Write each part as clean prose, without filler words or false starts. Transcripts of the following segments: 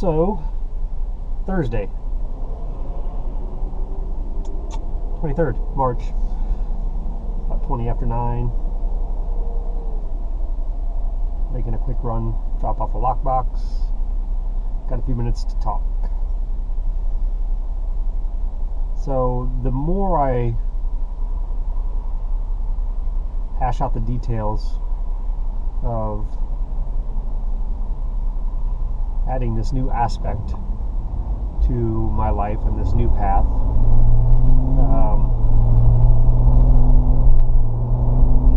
So, Thursday, 23rd March, about 20 after 9. Making a quick run, drop off a lockbox. Got a few minutes to talk. So, the more I hash out the details of adding this new aspect to my life and this new path,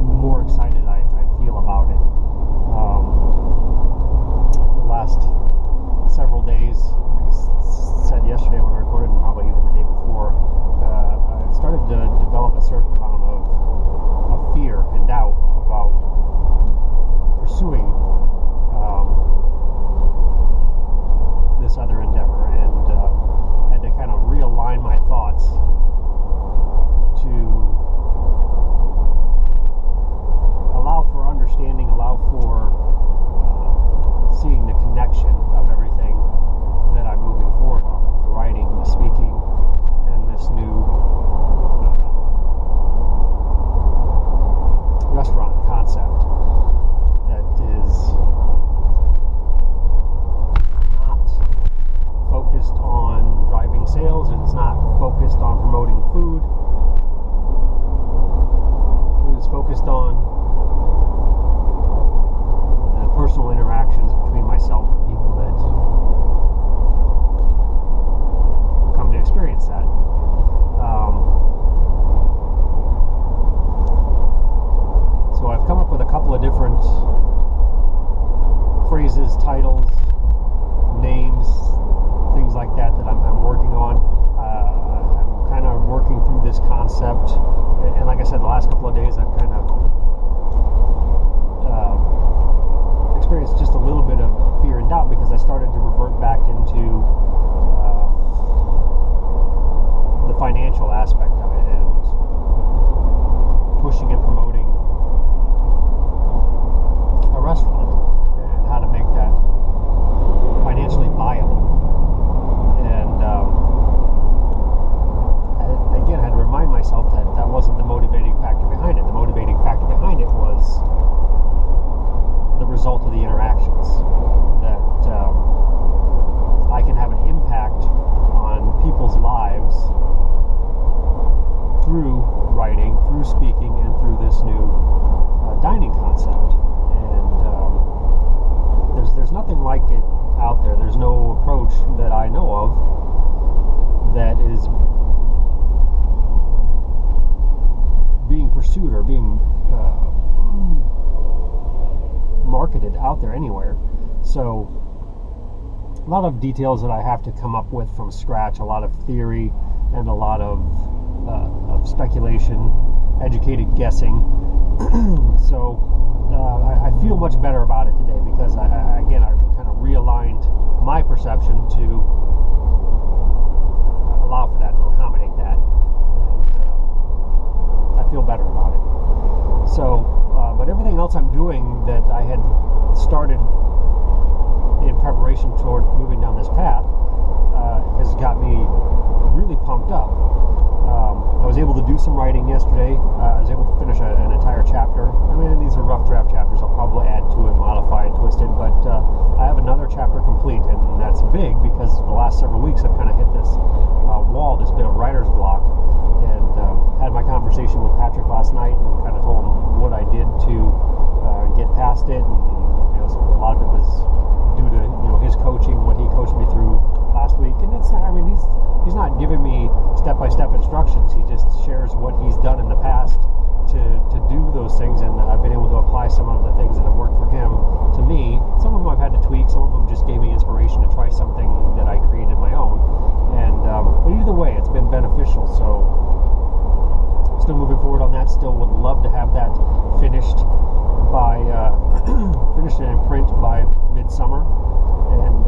the more excited I feel about it. The last several days, like I said yesterday when I recorded, and probably even the day before, I started to develop a certain amount of fear and doubt about pursuing this other endeavor, and had to kind of realign my thoughts to allow for understanding, allow for seeing the connection of everything that I'm moving forward on, the writing, the speaking, and this new restaurant concept that is not focused on driving sales, and it's not focused on promoting food. It is focused on the personal interactions between myself and people that come to experience that. So I've come up with a couple of different phrases, titles, names, things like that I'm working on. I'm kind of working through this concept, and like I said, the last couple of days I've kind of experienced just a little bit of fear and doubt, because I started to revert back into the financial aspect of it and pushing and promoting a restaurant and how to make that financially viable. And again, I had to remind myself that that wasn't the motivating factor behind it. The motivating factor behind it was the result of the interactions, that I can have an impact on people's lives through writing, through speaking, and through this new dining concept. And there's nothing like it out there. There's no approach that I know of that is being pursued or being marketed out there anywhere. So a lot of details that I have to come up with from scratch, a lot of theory and a lot of speculation, educated guessing. So I feel much better about it today, because I kind of realigned my perception to allow for that, to accommodate that, and I feel better about it. So but everything else I'm doing that I had started in preparation toward moving down this path has got me really pumped up. I was able to do some writing yesterday. I was able to finish an entire chapter. I mean, these are rough draft chapters. I'll probably add to it, modify it, twist it, but I have another chapter complete, and that's big because the last several weeks I've kind of hit this wall, this bit of writer's block, and had my conversation with Patrick last night and kind of told him what I did to get past it, and a lot of it was due to his coaching, what he coached me through last week. And it's not, I mean, he's not giving me step-by-step instructions. He just shares what he's done in the past to do those things, and I've been able to apply some of the things that have worked for him to me. Some of them I've had to tweak, some of them just gave me inspiration to try something that I created my own. And but either way, it's been beneficial. So still moving forward on that. Still would love to have that finished by finished and in print by midsummer. And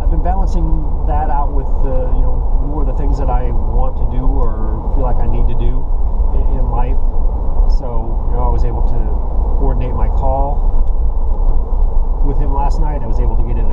I've been balancing that out with more of the things that I want to do or feel like I need to do in life. So I was able to coordinate my call with him last night. I was able to get in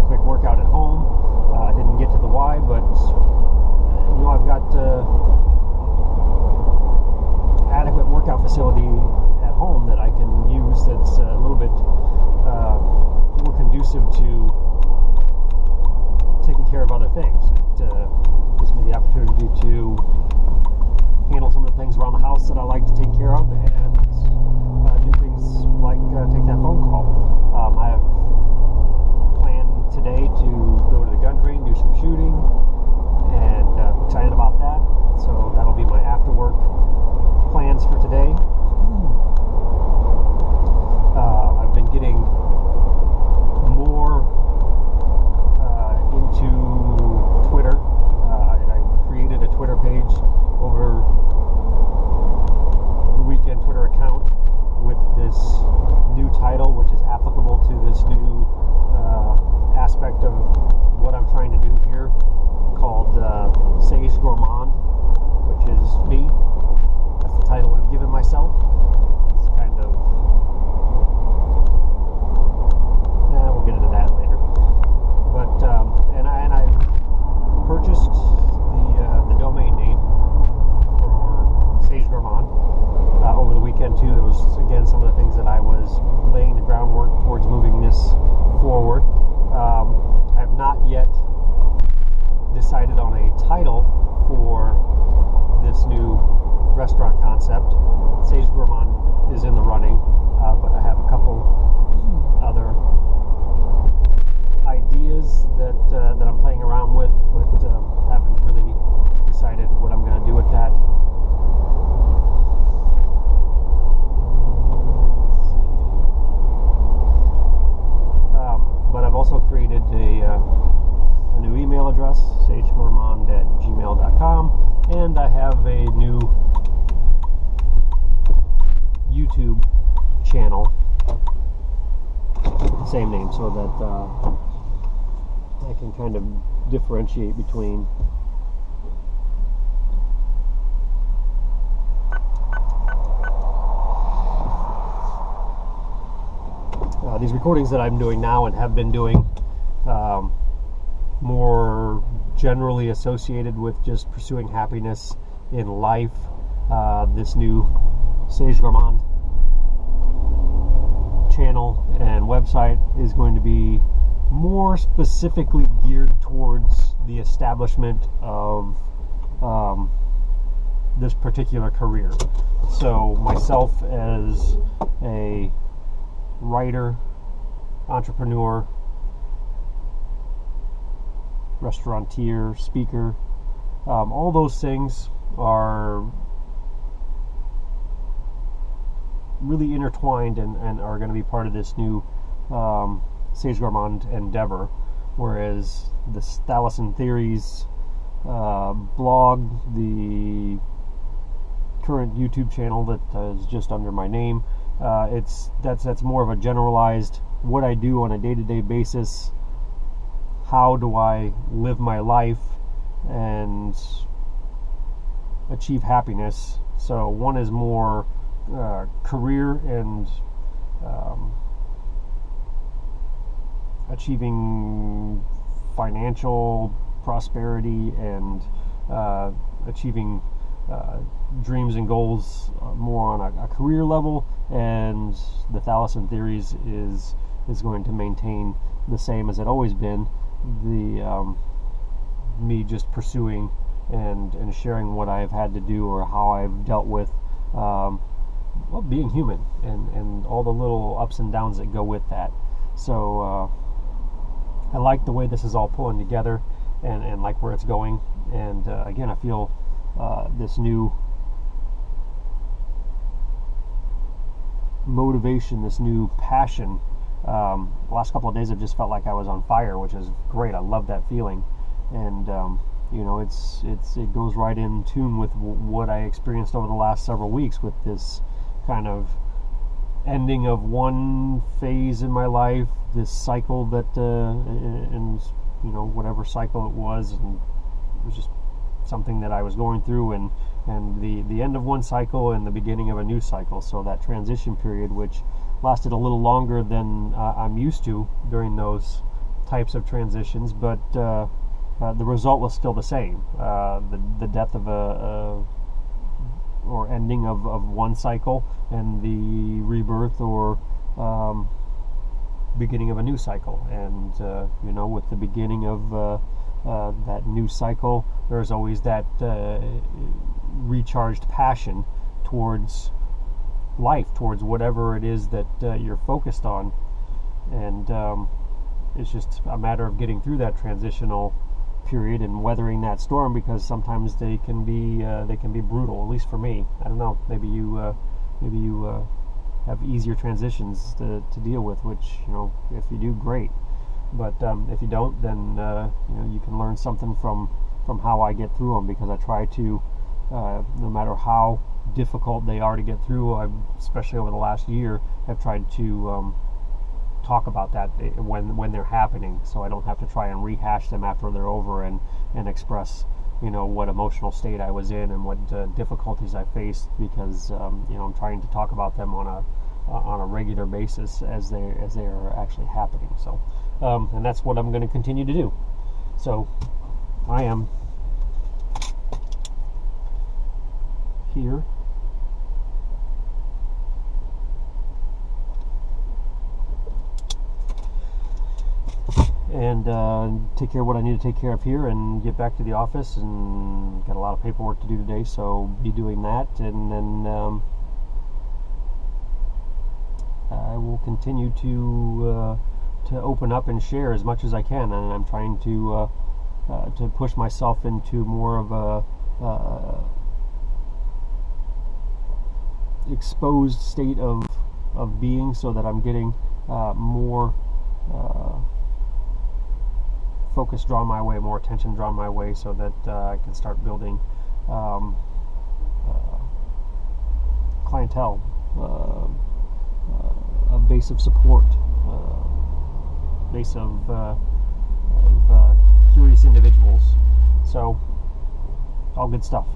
YouTube channel, same name, so that I can kind of differentiate between these recordings that I'm doing now and have been doing, more generally associated with just pursuing happiness in life. This new Sage Gourmand channel and website is going to be more specifically geared towards the establishment of this particular career. So myself as a writer, entrepreneur, restaurateur, speaker, all those things are really intertwined and are going to be part of this new Sage Gourmand endeavor. Whereas the Thaliesin Theories blog, the current YouTube channel that is just under my name, that's more of a generalized what I do on a day-to-day basis. How do I live my life and achieve happiness? So one is more career and achieving financial prosperity and achieving dreams and goals more on a career level, and the Thaliesin Theories is going to maintain the same as it always been. The me just pursuing and sharing what I've had to do or how I've dealt with being human and all the little ups and downs that go with that. So I like the way this is all pulling together and like where it's going. And again, I feel this new motivation, this new passion. The last couple of days I've just felt like I was on fire, which is great. I love that feeling. And it goes right in tune with what I experienced over the last several weeks with this kind of ending of one phase in my life, this cycle that and whatever cycle it was, and it was just something that I was going through, and the end of one cycle and the beginning of a new cycle. So that transition period, which lasted a little longer than I'm used to during those types of transitions, but the result was still the same. The death of or ending of one cycle, and the rebirth or beginning of a new cycle. And with the beginning of that new cycle, there's always that recharged passion towards life, towards whatever it is that you're focused on. And it's just a matter of getting through that transitional period and weathering that storm, because sometimes they can be brutal. At least for me. I don't know. Maybe you have easier transitions to deal with. Which if you do, great. But if you don't, then you can learn something from how I get through them, because I try to, no matter how difficult they are to get through, especially over the last year, have tried to talk about that when they're happening, so I don't have to try and rehash them after they're over and express what emotional state I was in and what difficulties I faced, because I'm trying to talk about them on a regular basis as they are actually happening. So and that's what I'm going to continue to do. So I am here and take care of what I need to take care of here and get back to the office, and got a lot of paperwork to do today, so be doing that. And then I will continue to open up and share as much as I can, and I'm trying to push myself into more of a exposed state of being, so that I'm getting more focus drawn my way, more attention drawn my way, so that I can start building clientele a base of support, base of curious individuals. So, all good stuff.